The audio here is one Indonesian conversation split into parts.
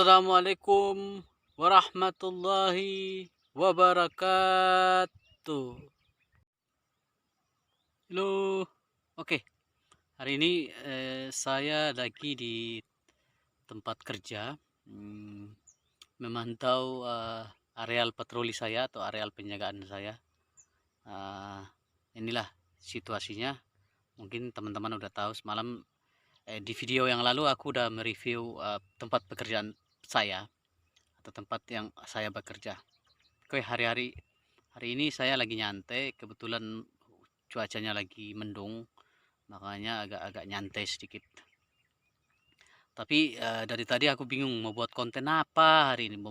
Assalamualaikum warahmatullahi wabarakatuh. Halo. Oke, hari ini saya lagi di tempat kerja, memantau areal patroli saya atau areal penjagaan saya. Inilah situasinya. Mungkin teman-teman udah tahu semalam di video yang lalu aku udah mereview tempat pekerjaan saya atau tempat yang saya bekerja. Oke, hari ini saya lagi nyantai, kebetulan cuacanya lagi mendung, makanya agak nyantai sedikit. Tapi dari tadi aku bingung mau buat konten apa hari ini,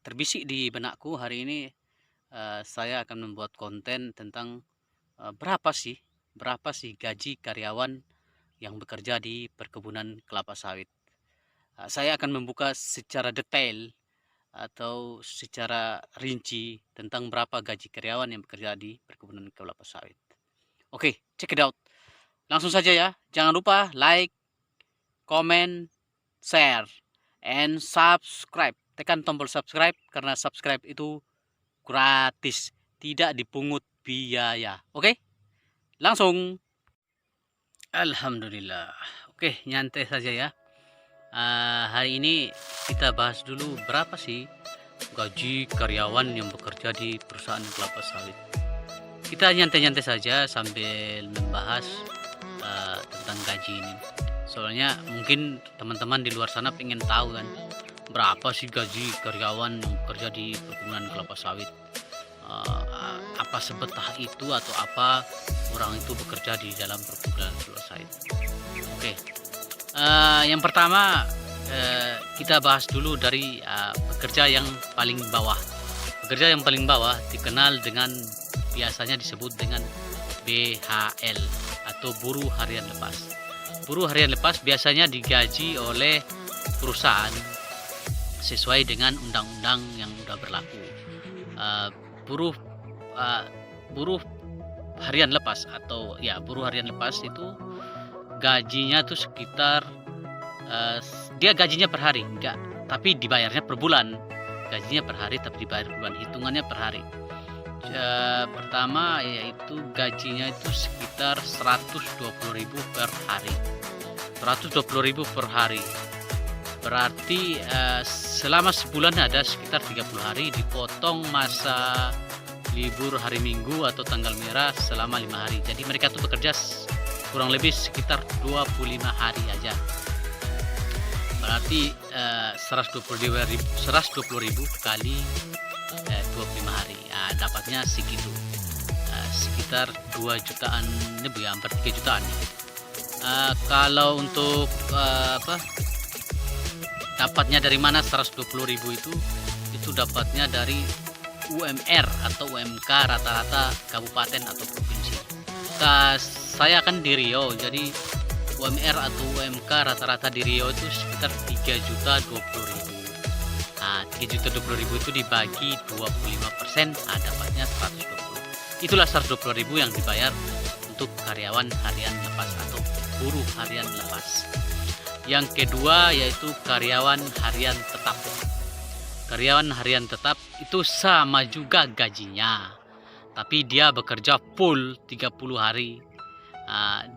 terbisik di benakku hari ini saya akan membuat konten tentang berapa sih gaji karyawan yang bekerja di perkebunan kelapa sawit. Saya akan membuka secara detail atau secara rinci tentang berapa gaji karyawan yang bekerja di perkebunan kelapa sawit. Oke, check it out. Langsung saja ya. Jangan lupa like, comment, share, and subscribe. Tekan tombol subscribe karena subscribe itu gratis, tidak dipungut biaya. Oke? Langsung. Alhamdulillah. Oke, nyantai saja ya. Hari ini kita bahas dulu berapa sih gaji karyawan yang bekerja di perusahaan kelapa sawit. Kita nyantai-nyantai saja sambil membahas tentang gaji ini. Soalnya mungkin teman-teman di luar sana pengen tahu kan, berapa sih gaji karyawan yang bekerja di perkebunan kelapa sawit. Apa sebetah itu atau apa orang itu bekerja di dalam perkebunan kelapa sawit. Oke. Yang pertama kita bahas dulu dari pekerja yang paling bawah. Pekerja yang paling bawah dikenal dengan, biasanya disebut dengan BHL atau buruh harian lepas. Buruh harian lepas biasanya digaji oleh perusahaan sesuai dengan undang-undang yang sudah berlaku. Buruh harian lepas atau ya buruh harian lepas itu gajinya tuh sekitar dia gajinya per hari, enggak, tapi dibayarnya per bulan. Gajinya per hari tapi dibayar per bulan, hitungannya per hari. Pertama yaitu gajinya itu sekitar 120.000 per hari. 120.000 per hari. Berarti selama sebulan ada sekitar 30 hari, dipotong masa libur hari Minggu atau tanggal merah selama 5 hari. Jadi mereka tuh bekerja kurang lebih sekitar 25 hari aja. Berarti 120.000 kali 25 hari. Dapatnya segitu. Sekitar 2 jutaan lebih, hampir 3 jutaan. Kalau untuk dapatnya dari mana 120.000 itu dapatnya dari UMR atau UMK rata-rata kabupaten atau provinsi. Saya kan di Riau, jadi UMR atau UMK rata-rata di Riau itu sekitar 3.020.000. 3.020.000 itu dibagi 25%, dapatnya 120. Itulah 120.000 yang dibayar untuk karyawan harian lepas atau buruh harian lepas. Yang kedua yaitu karyawan harian tetap. Karyawan harian tetap itu sama juga gajinya, tapi dia bekerja full 30 hari.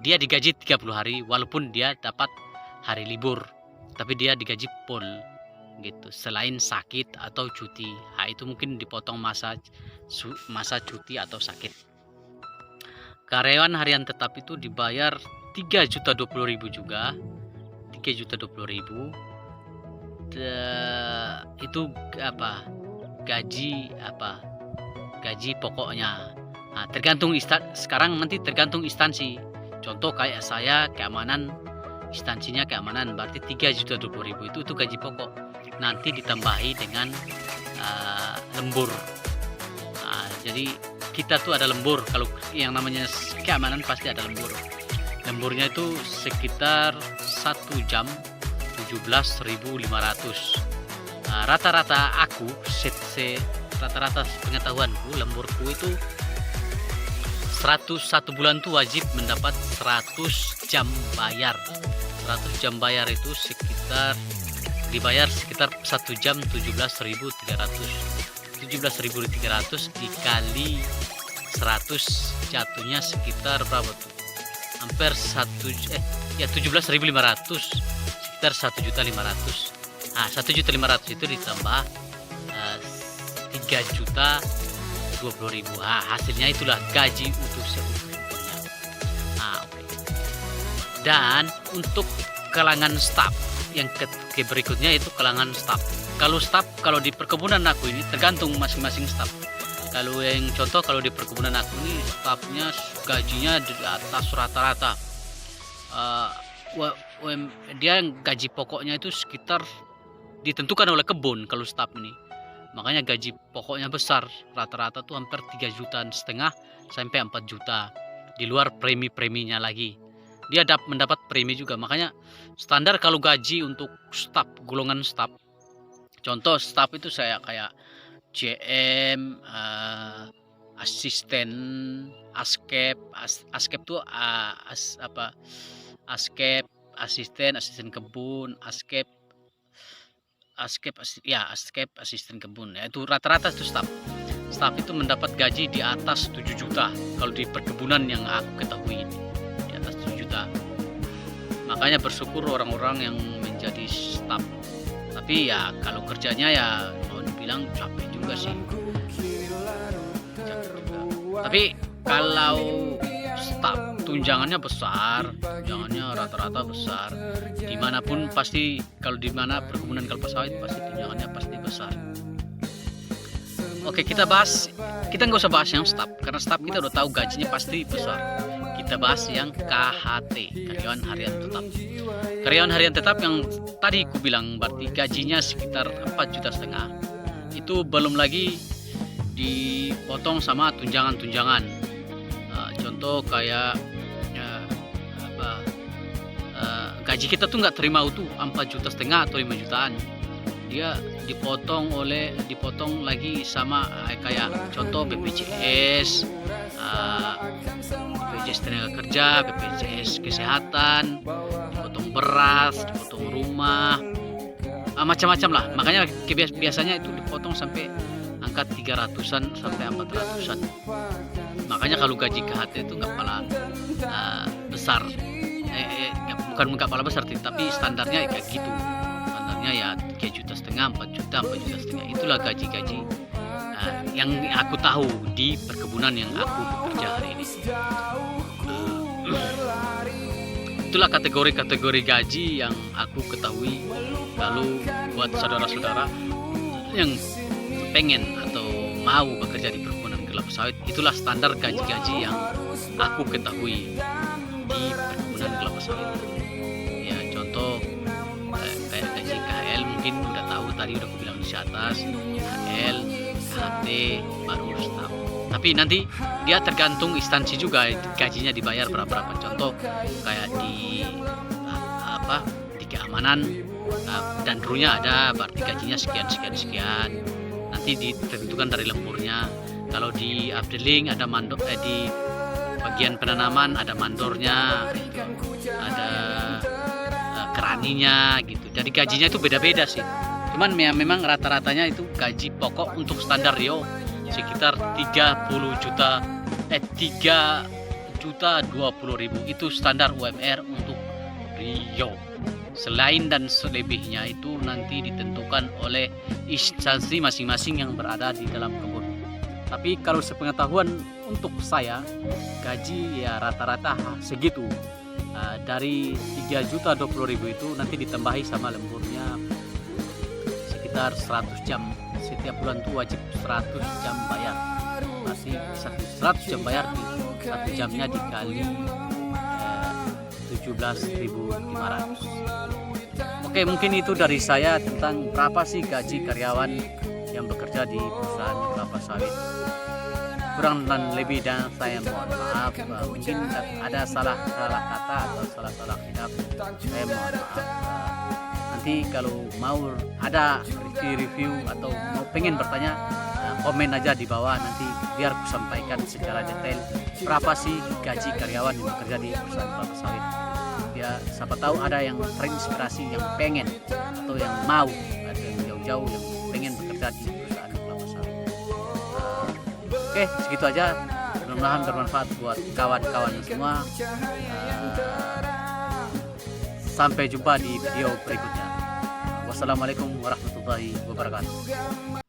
Dia digaji 30 hari walaupun dia dapat hari libur, tapi dia digaji full gitu, selain sakit atau cuti. Itu mungkin dipotong masa cuti atau sakit. Karyawan harian tetap itu dibayar 3.020.000 juga. 3.020.000 itu gaji pokoknya. Tergantung sekarang nanti tergantung instansi. Contoh kayak saya keamanan, instansinya keamanan, berarti 3.020.000 itu gaji pokok. Nanti ditambahi dengan lembur. Jadi kita tuh ada lembur. Kalau yang namanya keamanan pasti ada lembur. Lemburnya itu sekitar 1 jam 17.500. Rata-rata aku rata-rata pengetahuanku, lemburku itu 101 bulan tuh wajib mendapat 100 jam bayar. 100 jam bayar itu sekitar dibayar sekitar 1 jam 17.300 dikali 100 jatuhnya sekitar berapa tuh, hampir 17.500, sekitar 1.500.000. Nah 1.500.000 itu ditambah 3.020.000. Nah, hasilnya itulah gaji untuk seutuhnya. Nah, oke. Dan untuk kalangan staf yang berikutnya itu kalangan staf. Kalau staf, kalau di perkebunan aku ini tergantung masing-masing staf. Kalau yang contoh, kalau di perkebunan aku ini stafnya gajinya di atas rata-rata. Dia gaji pokoknya itu sekitar ditentukan oleh kebun kalau staf ini. Makanya gaji pokoknya besar, rata-rata tuh hampir 3,5 juta sampai 4 juta. Di luar premi-preminya lagi. Dia mendapat premi juga. Makanya standar kalau gaji untuk staf, golongan staf. Contoh staf itu saya kayak CM, asisten, askep tuh askep, asisten kebun, askep, asisten kebun. Ya, itu rata-rata itu staf. Staf itu mendapat gaji di atas 7 juta kalau di perkebunan yang aku ketahui ini. Di atas 7 juta. Makanya bersyukur orang-orang yang menjadi staf. Tapi ya kalau kerjanya ya mau dibilang capek juga sih. Tapi kalau staf tunjangannya besar, tunjangannya rata-rata besar. Dimanapun pasti, kalau dimana perkebunan kelapa sawit pasti tunjangannya pasti besar. Oke, kita nggak usah bahas yang staf, karena staf kita udah tahu gajinya pasti besar. Kita bahas yang KHT, karyawan harian tetap. Karyawan harian tetap yang tadi aku bilang berarti gajinya sekitar 4,5 juta. Itu belum lagi dipotong sama tunjangan-tunjangan. Contoh kayak gaji kita tuh nggak terima utuh 4,5 juta atau 5 jutaan. Dia dipotong lagi sama kayak contoh BPJS, BPJS tenaga kerja, BPJS kesehatan, dipotong beras, dipotong rumah, macam-macam lah. Makanya biasanya itu dipotong sampai angka 300-an sampai 400-an. Makanya kalau gaji KHT itu nggak kalah besar, bukan nggak kalah besar, tapi standarnya kayak gitu. Standarnya ya 3,5 juta, 4 juta, 4,5 juta. Itulah gaji-gaji yang aku tahu di perkebunan yang aku bekerja hari ini. Itulah kategori-kategori gaji yang aku ketahui. Lalu buat saudara-saudara yang pengen atau mau bekerja di perkebunan kelapa sawit, itulah standar gaji-gaji yang aku ketahui di perkebunan kelapa sawit. Ya contoh kayak gaji KHL mungkin udah tahu, tadi udah aku bilang di atas, KHL, KHT, baru staf. Tapi nanti dia tergantung instansi juga gajinya dibayar berapa. Contoh kayak di di keamanan dan runya ada berarti gajinya sekian. Nanti ditentukan dari lemburnya. Kalau di afdeling ada mandor, di bagian penanaman ada mandornya, ada keraninya gitu. Jadi gajinya itu beda-beda sih. Cuman ya memang rata-ratanya itu gaji pokok untuk standar Rio sekitar 3.020.000 itu standar UMR untuk Rio. Selain dan selebihnya itu nanti ditentukan oleh instansi masing-masing yang berada di dalam kebun. Tapi kalau sepengetahuan untuk saya, gaji ya rata-rata segitu. Dari 3.020.000 itu nanti ditambahi sama lemburnya sekitar 100 jam. Setiap bulan tuh wajib 100 jam bayar. Masih 100 jam bayar, di 1 jamnya dikali 17.500. Oke, mungkin itu dari saya tentang berapa sih gaji karyawan yang bekerja di perusahaan kelapa sawit. Kurang dan lebih dan saya mohon maaf. Mungkin ada salah kata atau salah hilaf, saya mohon maaf. Nanti kalau mau ada review atau mau pengen bertanya, komen aja di bawah, nanti biar aku sampaikan secara detail berapa sih gaji karyawan yang bekerja di perusahaan kelapa sawit. Ya siapa tahu ada yang terinspirasi, yang pengen atau yang mau, ada yang jauh-jauh yang pengen bekerja di perusahaan kelapa sawit. Oke, segitu aja. Mudah-mudahan bermanfaat buat kawan-kawan semua. Sampai jumpa di video berikutnya. Wassalamualaikum warahmatullahi wabarakatuh.